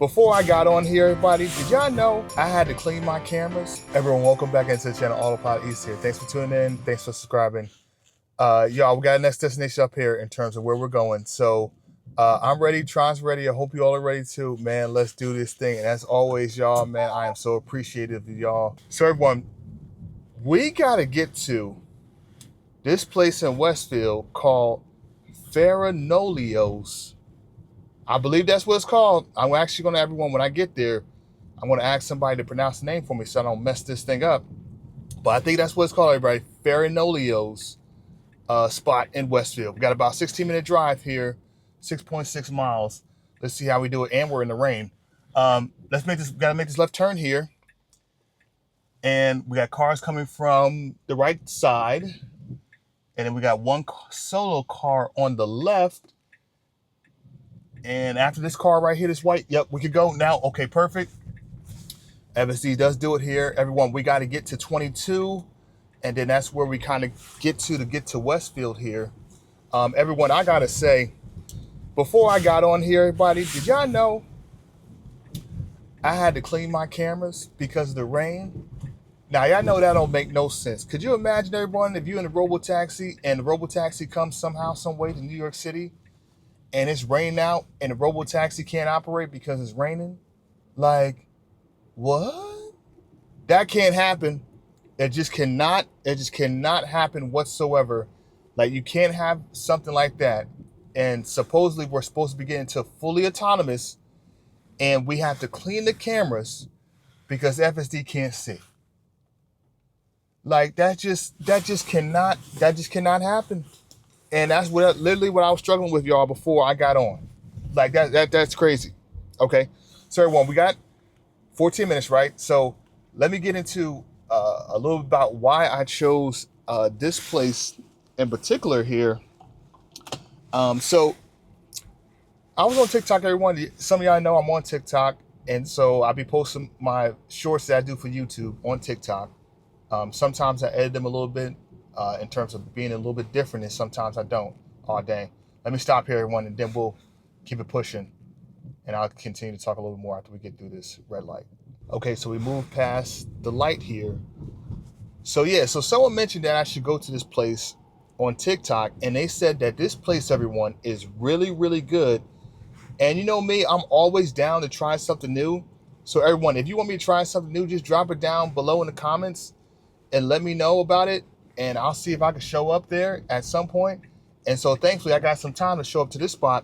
Before I got on here, everybody, did y'all know I had to clean my cameras? Everyone, welcome back into the channel. AutopilotEats here. Thanks for tuning in. Thanks for subscribing. Y'all, we got a next destination up here in terms of where we're going. So I'm ready. Tron's ready. I hope you all are ready too. Man, let's do this thing. And as always, y'all, man, I am so appreciative of y'all. So everyone, we got to get to this place in Westfield called Farinolio's. I believe that's what it's called. I'm actually going to, everyone, when I get there, I'm going to ask somebody to pronounce the name for me so I don't mess this thing up. But I think that's what it's called, everybody. Farinolio's spot in Westfield. We got about a 16-minute drive here, 6.6 miles. Let's see how we do it. And we're in the rain. Let's make this, got to make this left turn here. And we got cars coming from the right side. And then we got one solo car on the left. And after this car right here, this white, yep, we could go now. Okay, perfect. FSD does do it here. Everyone, we got to get to 22. And then that's where we kind of get to Westfield here. Everyone, I got to say, before I got on here, everybody, did y'all know I had to clean my cameras because of the rain? Now, y'all know that don't make no sense. Could you imagine, everyone, if you're in a Robotaxi and the Robotaxi comes somehow, some way to New York City, and it's raining out and the Robotaxi can't operate because it's raining? Like, what? That can't happen. It just cannot happen whatsoever. Like, you can't have something like that. And supposedly we're supposed to be getting to fully autonomous, and we have to clean the cameras because FSD can't see. Like, that just cannot happen. And that's literally what I was struggling with, y'all, before I got on. Like, that's crazy. Okay. So everyone, we got 14 minutes, right? So let me get into a little bit about why I chose this place in particular here. So I was on TikTok, everyone. Some of y'all know I'm on TikTok. And so I'll be posting my shorts that I do for YouTube on TikTok. Sometimes I edit them a little bit in terms of being a little bit different, and sometimes I don't. Oh, dang. Let me stop here, everyone, and then we'll keep it pushing. And I'll continue to talk a little bit more after we get through this red light. Okay, so we moved past the light here. So yeah, so someone mentioned that I should go to this place on TikTok, and they said that this place, everyone, is really, really good. And you know me, I'm always down to try something new. So everyone, if you want me to try something new, just drop it down below in the comments and let me know about it. And I'll see if I can show up there at some point. And so thankfully, I got some time to show up to this spot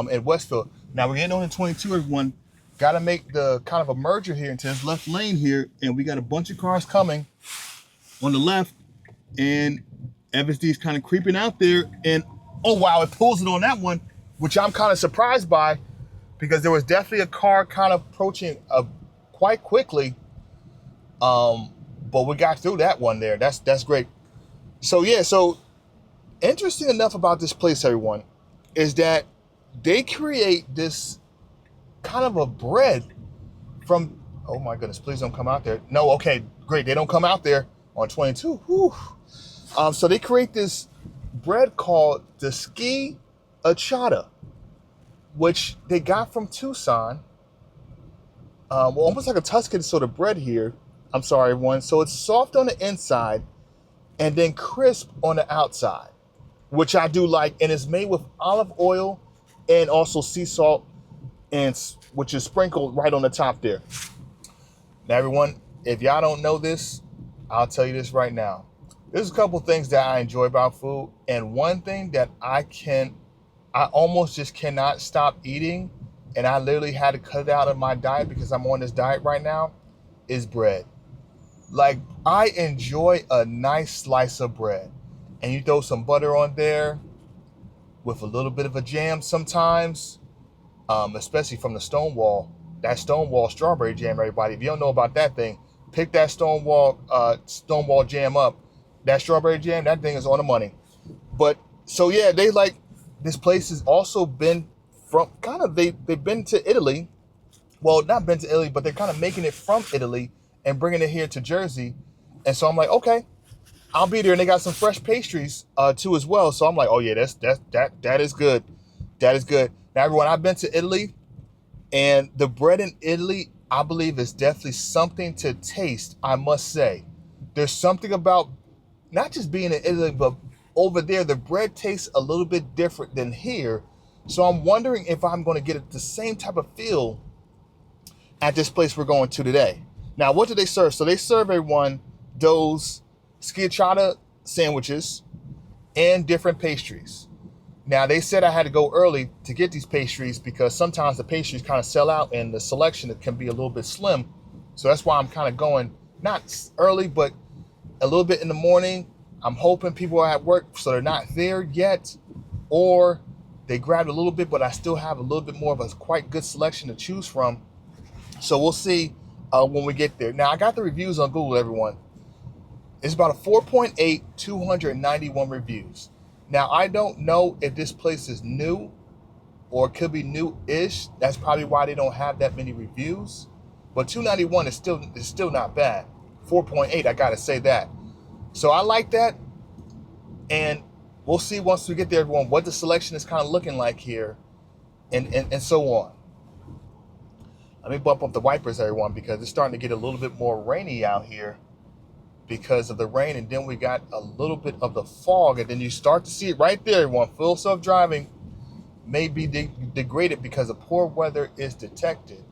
in Westfield. Now we're getting on the 22, everyone. Got to make the kind of a merger here into this left lane here. And we got a bunch of cars coming on the left. And FSD is kind of creeping out there. And oh, wow, it pulls it on that one, which I'm kind of surprised by, because there was definitely a car kind of approaching quite quickly. But we got through that one there. That's great. So yeah, so interesting enough about this place, everyone, is that they create this kind of a bread from, oh my goodness, please don't come out there. No, okay, great. They don't come out there on 22. Whew. So they create this bread called the ski achata, which they got from Tucson. Well, almost like a Tuscan sort of bread here. I'm sorry, everyone. So it's soft on the inside and then crisp on the outside, which I do like. And it's made with olive oil and also sea salt, and which is sprinkled right on the top there. Now, everyone, if y'all don't know this, I'll tell you this right now. There's a couple things that I enjoy about food. And one thing that I almost just cannot stop eating, and I literally had to cut it out of my diet because I'm on this diet right now, is bread. Like, I enjoy a nice slice of bread, and you throw some butter on there with a little bit of a jam sometimes, especially from the Stonewall. That Stonewall strawberry jam, everybody. If you don't know about that thing, pick that Stonewall jam up. That strawberry jam, that thing is on the money. But so yeah, they like, this place has also been from kind of, they've been to Italy. Well, not been to Italy, but they're kind of making it from Italy and bringing it here to Jersey. And so I'm like, okay, I'll be there. And they got some fresh pastries too as well. So I'm like, oh yeah, that is good. That is good. Now, everyone, I've been to Italy. And the bread in Italy, I believe, is definitely something to taste, I must say. There's something about not just being in Italy, but over there, the bread tastes a little bit different than here. So I'm wondering if I'm going to get the same type of feel at this place we're going to today. Now, what do they serve? So they serve everyone those schiacciata sandwiches and different pastries. Now, they said I had to go early to get these pastries because sometimes the pastries kind of sell out and the selection can be a little bit slim. So that's why I'm kind of going not early, but a little bit in the morning. I'm hoping people are at work so they're not there yet, or they grabbed a little bit, but I still have a little bit more of a quite good selection to choose from. So we'll see when we get there. Now, I got the reviews on Google, everyone. It's about a 4.8, 291 reviews. Now, I don't know if this place is new or it could be new-ish. That's probably why they don't have that many reviews. But 291 is still not bad. 4.8, I gotta say that. So I like that. And we'll see once we get there, everyone, what the selection is kind of looking like here and so on. Let me bump up the wipers, everyone, because it's starting to get a little bit more rainy out here because of the rain, and then we got a little bit of the fog, and then you start to see it right there, everyone. Full self-driving may be degraded because the poor weather is detected.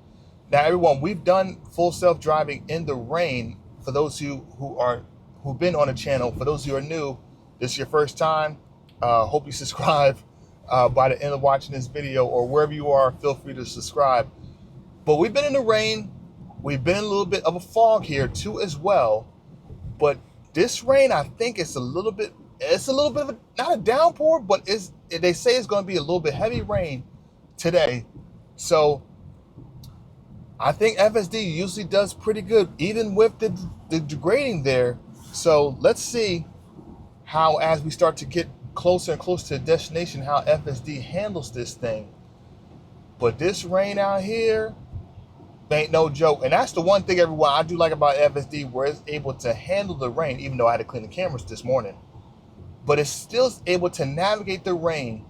Now, everyone, we've done full self-driving in the rain. For those who've been on the channel, for those who are new, this is your first time. Hope you subscribe by the end of watching this video, or wherever you are, feel free to subscribe. But we've been in the rain. We've been in a little bit of a fog here too as well. But this rain, I think it's a little bit of not a downpour, but they say it's going to be a little bit heavy rain today. So I think FSD usually does pretty good, even with the degrading there. So let's see how, as we start to get closer and closer to the destination, how FSD handles this thing. But this rain out here ain't no joke. And that's the one thing, everyone, I do like about FSD, where it's able to handle the rain, even though I had to clean the cameras this morning. But it's still able to navigate the rain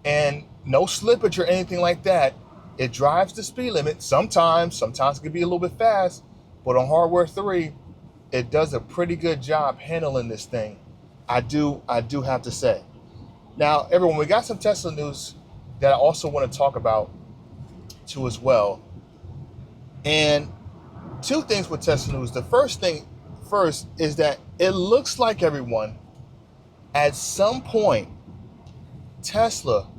and no slippage or anything like that. It drives the speed limit. Sometimes it can be a little bit fast, but on Hardware 3, it does a pretty good job handling this thing. I do have to say. Now, everyone, we got some Tesla news that I also want to talk about too as well. And two things with Tesla news. The first is that it looks like, everyone, at some point, Tesla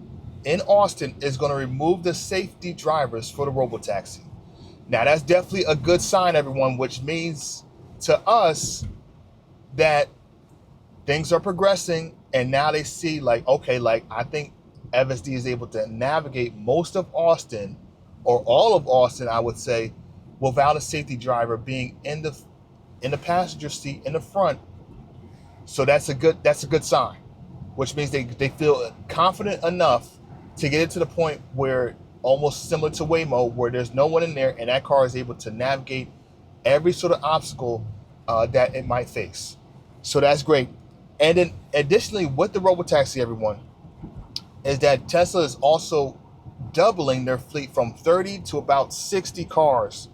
in Austin is going to remove the safety drivers for the Robotaxi. Now, that's definitely a good sign, everyone, which means to us that things are progressing, and now they see, like, okay, like, I think FSD is able to navigate most of Austin, or all of Austin, I would say, without a safety driver being in the passenger seat in the front. So that's a good sign, which means they feel confident enough to get it to the point where, almost similar to Waymo, where there's no one in there and that car is able to navigate every sort of obstacle that it might face. So that's great. And then additionally, with the Robotaxi, everyone, is that Tesla is also doubling their fleet from 30 to about 60 cars.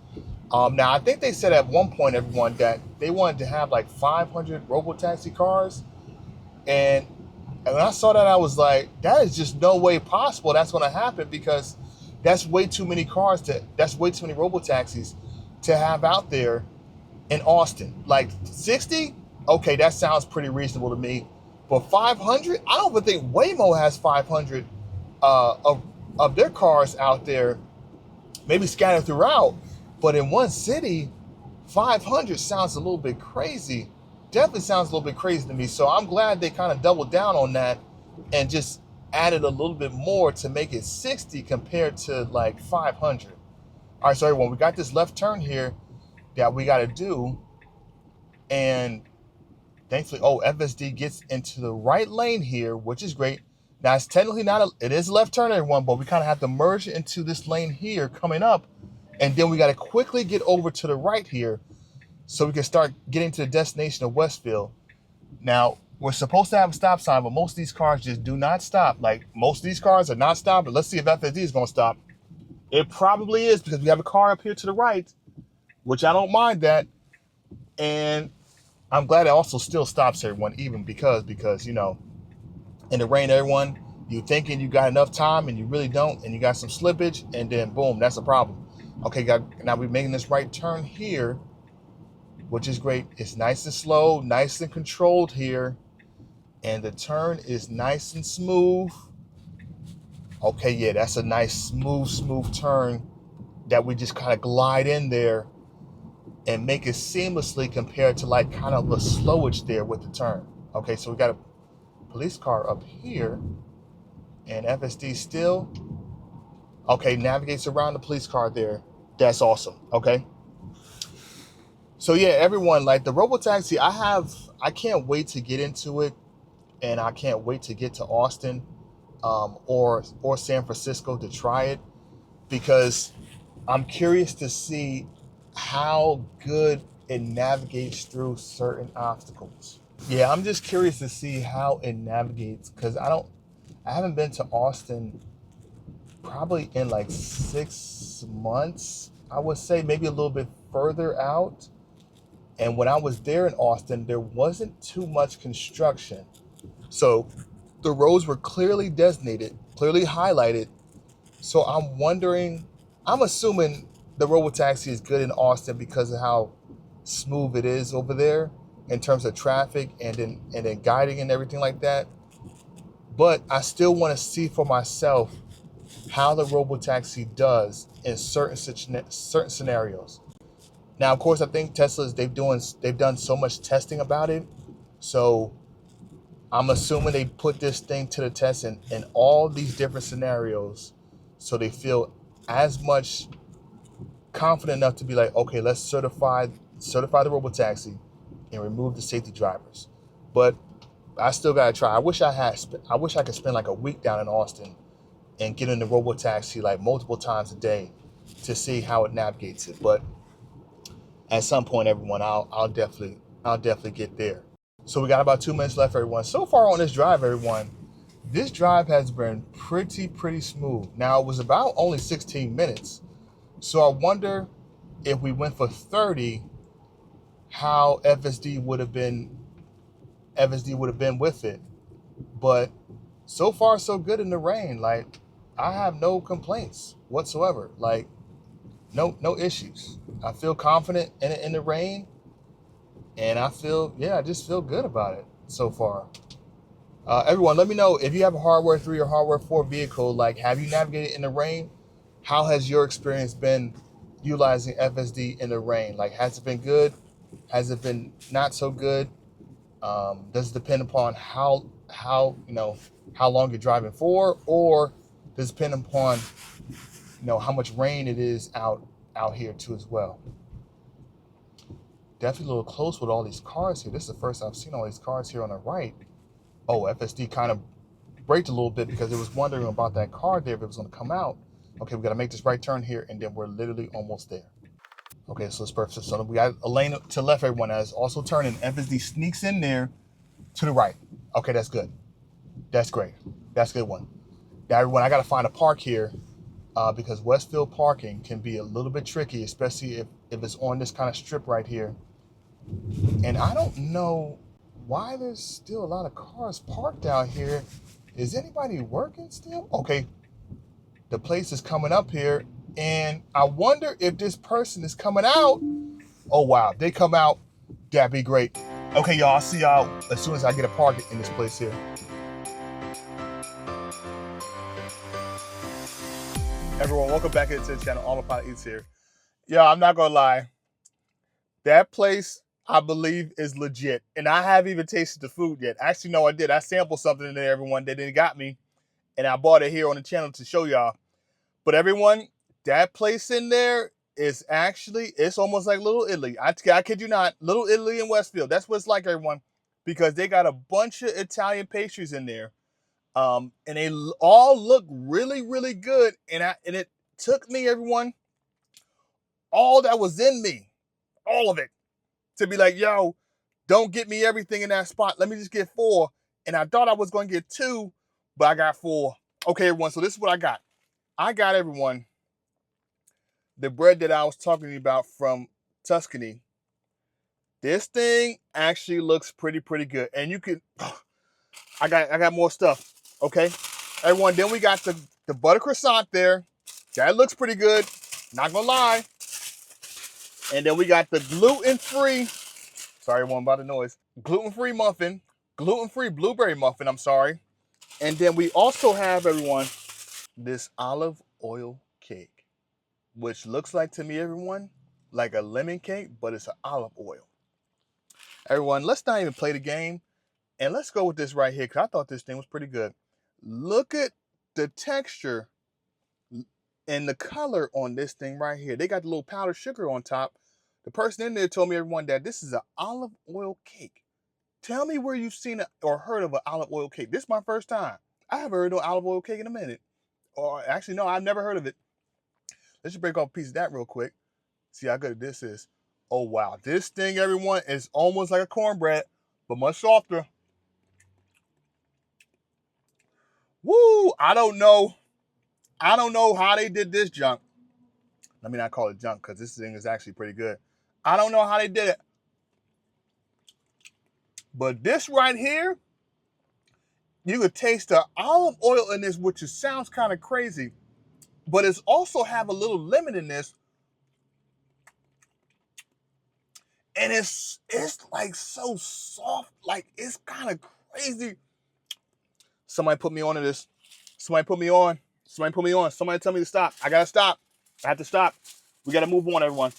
Now, I think they said at one point, everyone, that they wanted to have like 500 Robotaxi cars. And when I saw that, I was like, that is just no way possible that's going to happen, because that's way too many that's way too many Robotaxis to have out there in Austin. Like 60? Okay, that sounds pretty reasonable to me. But 500? I don't even think Waymo has 500 of their cars out there, maybe scattered throughout. But in one city, 500 sounds a little bit crazy. Definitely sounds a little bit crazy to me. So I'm glad they kind of doubled down on that and just added a little bit more to make it 60 compared to like 500. All right, so everyone, we got this left turn here that we got to do. And thankfully, FSD gets into the right lane here, which is great. Now, it's technically it is a left turn, everyone, but we kind of have to merge into this lane here coming up. And then we got to quickly get over to the right here so we can start getting to the destination of Westfield. Now, we're supposed to have a stop sign, but most of these cars just do not stop. Like, most of these cars are not stopping. Let's see if FSD is going to stop. It probably is because we have a car up here to the right, which I don't mind that. And I'm glad it also still stops everyone, even because you know, in the rain, everyone, you thinking you got enough time and you really don't, and you got some slippage, and then boom, that's a problem. Okay, now we're making this right turn here, which is great. It's nice and slow, nice and controlled here, and the turn is nice and smooth. Okay, yeah, that's a nice smooth turn that we just kind of glide in there and make it seamlessly compared to like kind of the slowage there with the turn. Okay, so we got a police car up here, and FSD still, okay, navigates around the police car there. That's awesome. Okay. So yeah, everyone, like the Robotaxi, I can't wait to get into it, and I can't wait to get to Austin, or San Francisco to try it, because I'm curious to see how good it navigates through certain obstacles. Yeah, I'm just curious to see how it navigates, because I haven't been to Austin probably in like 6 months. I would say maybe a little bit further out. And when I was there in Austin, there wasn't too much construction. So the roads were clearly designated, clearly highlighted. So I'm assuming the Robotaxi is good in Austin because of how smooth it is over there in terms of traffic and then guiding and everything like that. But I still want to see for myself how the Robotaxi does in certain scenarios. Now, of course, I think they've done so much testing about it, so I'm assuming they put this thing to the test in all these different scenarios, so they feel as much confident enough to be like, okay, let's certify the Robotaxi and remove the safety drivers. But I still gotta try. I wish I could spend like a week down in Austin and get in the Robotaxi like multiple times a day to see how it navigates it. But at some point, everyone, I'll definitely get there. So we got about 2 minutes left, everyone. So far on this drive, everyone, this drive has been pretty smooth. Now it was about only 16 minutes, so I wonder if we went for 30, how FSD would have been with it. But so far so good in the rain. Like, I have no complaints whatsoever. Like, no issues. I feel confident in the rain, and I just feel good about it so far. Everyone, let me know if you have a hardware 3 or hardware 4 vehicle. Like, have you navigated in the rain? How has your experience been utilizing FSD in the rain? Like, has it been good? Has it been not so good? Does it depend upon how long you're driving for, or does it depend upon how much rain it is out here too as well? Definitely a little close with all these cars here. This is the first I've seen all these cars here on the right. Oh, FSD kind of braked a little bit because it was wondering about that car there, if it was going to come out. Okay, we got to make this right turn here, and then we're literally almost there. Okay, so it's perfect. So we got a lane to the left, everyone. That's also turning. FSD sneaks in there to the right. Okay, that's good. That's great. That's a good one. Now, everyone, I got to find a park here, because Westfield parking can be a little bit tricky, especially if it's on this kind of strip right here. And I don't know why there's still a lot of cars parked out here. Is anybody working still? Okay, the place is coming up here, and I wonder if this person is coming out. Oh, wow. They come out. That'd be great. Okay, y'all. I'll see y'all as soon as I get a park in this place here. Everyone, welcome back into the channel. AutopilotEats here. Yeah, I'm not gonna lie. That place, I believe, is legit. And I haven't even tasted the food yet. Actually, no, I did. I sampled something in there, everyone, that didn't got me. And I bought it here on the channel to show y'all. But everyone, that place in there is actually, it's almost like Little Italy. I kid you not, Little Italy in Westfield. That's what it's like, everyone. Because they got a bunch of Italian pastries in there. And they all look really good. And it took me, everyone, all that was in me, all of it, to be like, yo, don't get me everything in that spot. Let me just get 4. And I thought I was going to get 2, but I got 4. Okay, everyone, so this is what I got. I got, everyone, the bread that I was talking to you about from Tuscany. This thing actually looks pretty good. And you can, I got more stuff. Okay, everyone. Then we got the butter croissant there. That looks pretty good. Not gonna lie. And then we got the gluten-free. Sorry, everyone, about the noise. Gluten-free muffin. Gluten-free blueberry muffin. I'm sorry. And then we also have, everyone, this olive oil cake, which looks like to me, everyone, like a lemon cake, but it's an olive oil. Everyone, let's not even play the game. And let's go with this right here, because I thought this thing was pretty good. Look at the texture and the color on this thing right here. They got the little powdered sugar on top. The person in there told me, everyone, that this is an olive oil cake. Tell me where you've seen or heard of an olive oil cake. This is my first time. I haven't heard of olive oil cake in a minute. Or actually, no, I've never heard of it. Let's just break off a piece of that real quick. See how good this is. Oh, wow. This thing, everyone, is almost like a cornbread, but much softer. Woo! I don't know how they did this junk. Let me not call it junk, because this thing is actually pretty good. I don't know how they did it. But this right here, you could taste the olive oil in this, which sounds kind of crazy. But it's also have a little lemon in this. And it's like so soft. Like, it's kind of crazy. Somebody put me on to this. Somebody put me on. Somebody put me on. Somebody tell me to stop. I gotta stop. I have to stop. We gotta move on, everyone.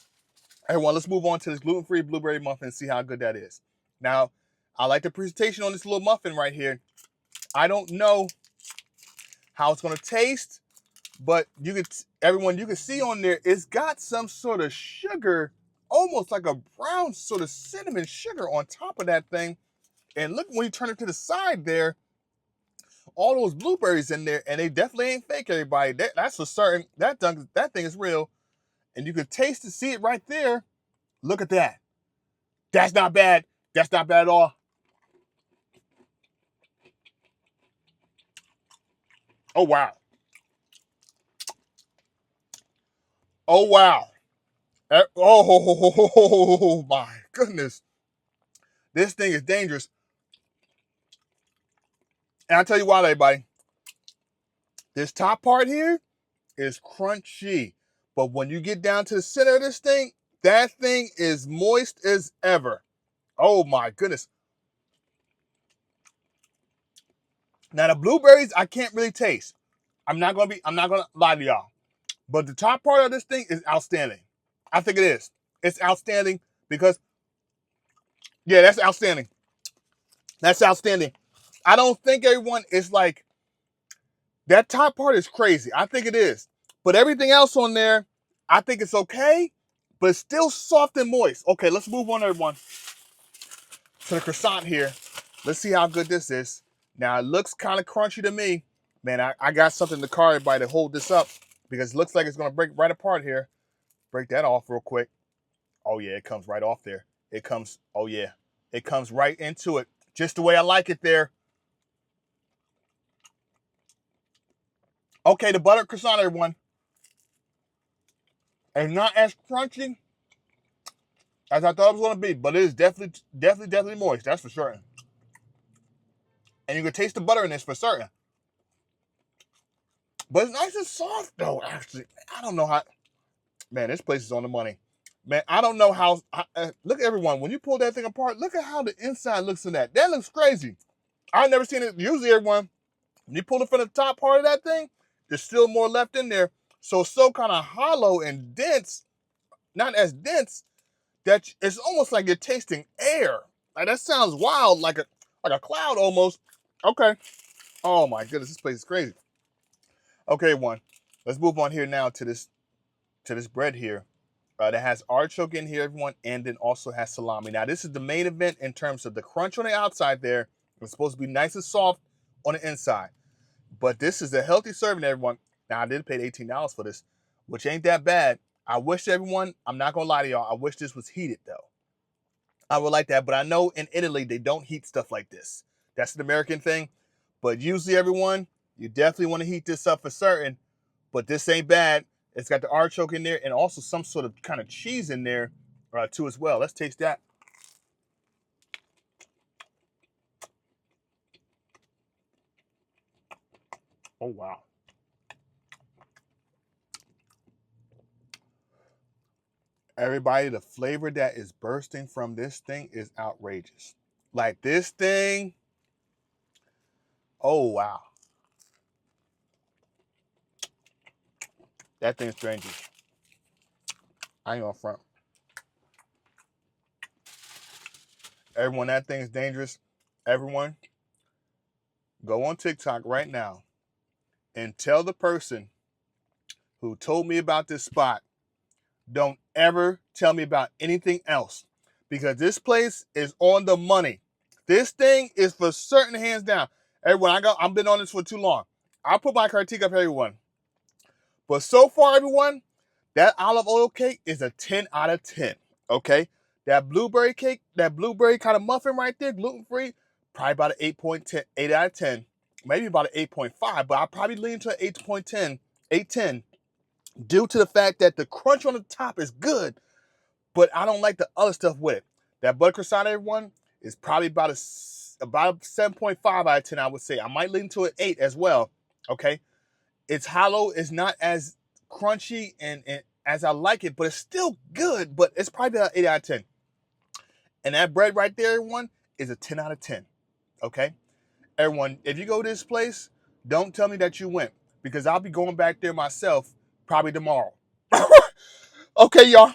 Everyone, let's move on to this gluten-free blueberry muffin and see how good that is. Now, I like the presentation on this little muffin right here. I don't know how it's gonna taste, but everyone, you can see on there, it's got some sort of sugar, almost like a brown sort of cinnamon sugar on top of that thing. And look, when you turn it to the side there, all those blueberries in there, and they definitely ain't fake, everybody. That's for certain. That thing is real. And you can taste it, see it right there. Look at that. That's not bad. That's not bad at all. Oh, wow. Oh, wow. Oh, my goodness. This thing is dangerous. And I'll tell you why, everybody. This top part here is crunchy. But when you get down to the center of this thing, that thing is moist as ever. Oh, my goodness. Now, the blueberries, I can't really taste. I'm not gonna lie to y'all. But the top part of this thing is outstanding. I think it is. It's outstanding because, yeah, that's outstanding. That's outstanding. I don't think everyone is like, that top part is crazy. I think it is. But everything else on there, I think it's okay, but it's still soft and moist. Okay, let's move on, everyone, to the croissant here. Let's see how good this is. Now, it looks kind of crunchy to me. Man, I got something in the car, everybody, to hold this up because it looks like it's going to break right apart here. Break that off real quick. Oh, yeah, it comes right off there. It comes, oh, yeah. It comes right into it. Just the way I like it there. Okay, the buttered croissant, everyone. It's not as crunchy as I thought it was going to be, but it is definitely moist. That's for certain. And you can taste the butter in this for certain. But it's nice and soft, though, actually. I don't know how. Man, this place is on the money. Man, I don't know how. Look at everyone. When you pull that thing apart, look at how the inside looks in that. That looks crazy. I've never seen it. Usually, everyone, when you pull it from the top part of that thing, there's still more left in there. So it's so kind of hollow and dense, not as dense, that it's almost like you're tasting air. Like, that sounds wild, like a cloud almost. Okay. Oh my goodness, this place is crazy. Okay, let's move on here now to this bread here. That has artichoke in here, everyone, and then also has salami. Now, this is the main event in terms of the crunch on the outside there. It's supposed to be nice and soft on the inside. But this is a healthy serving, everyone. Now, I did pay $18 for this, which ain't that bad. I wish everyone, I'm not going to lie to y'all, I wish this was heated, though. I would like that, but I know in Italy, they don't heat stuff like this. That's an American thing. But usually, everyone, you definitely want to heat this up for certain. But this ain't bad. It's got the artichoke in there and also some sort of kind of cheese in there too as well. Let's taste that. Oh, wow. Everybody, the flavor that is bursting from this thing is outrageous. Like this thing, oh, wow. That thing's dangerous. I ain't gonna front. Everyone, that thing's dangerous. Everyone, go on TikTok right now and tell the person who told me about this spot, don't ever tell me about anything else, because this place is on the money. This thing is for certain, hands down. Everyone, I've been on this for too long. I'll put my critique up, everyone. But so far, everyone, that olive oil cake is a 10 out of 10. Okay? That blueberry cake, that blueberry kind of muffin right there, gluten-free, probably about an 8.10, 8 out of 10. Maybe about an 8.5, but I'll probably lean to an 8.10, 8.10, due to the fact that the crunch on the top is good, but I don't like the other stuff with it. That butter croissant, everyone, is probably about a 7.5 out of 10, I would say. I might lean to an 8 as well. Okay? It's hollow. It's not as crunchy and as I like it, but it's still good. But it's probably about 8 out of 10. And that bread right there, everyone, is a 10 out of 10. Okay? Everyone, if you go to this place, don't tell me that you went, because I'll be going back there myself probably tomorrow. Okay, y'all.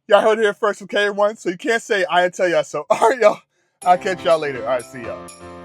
Y'all heard it here first, okay, everyone? So you can't say I didn't tell y'all so. All right, y'all. I'll catch y'all later. All right, see y'all.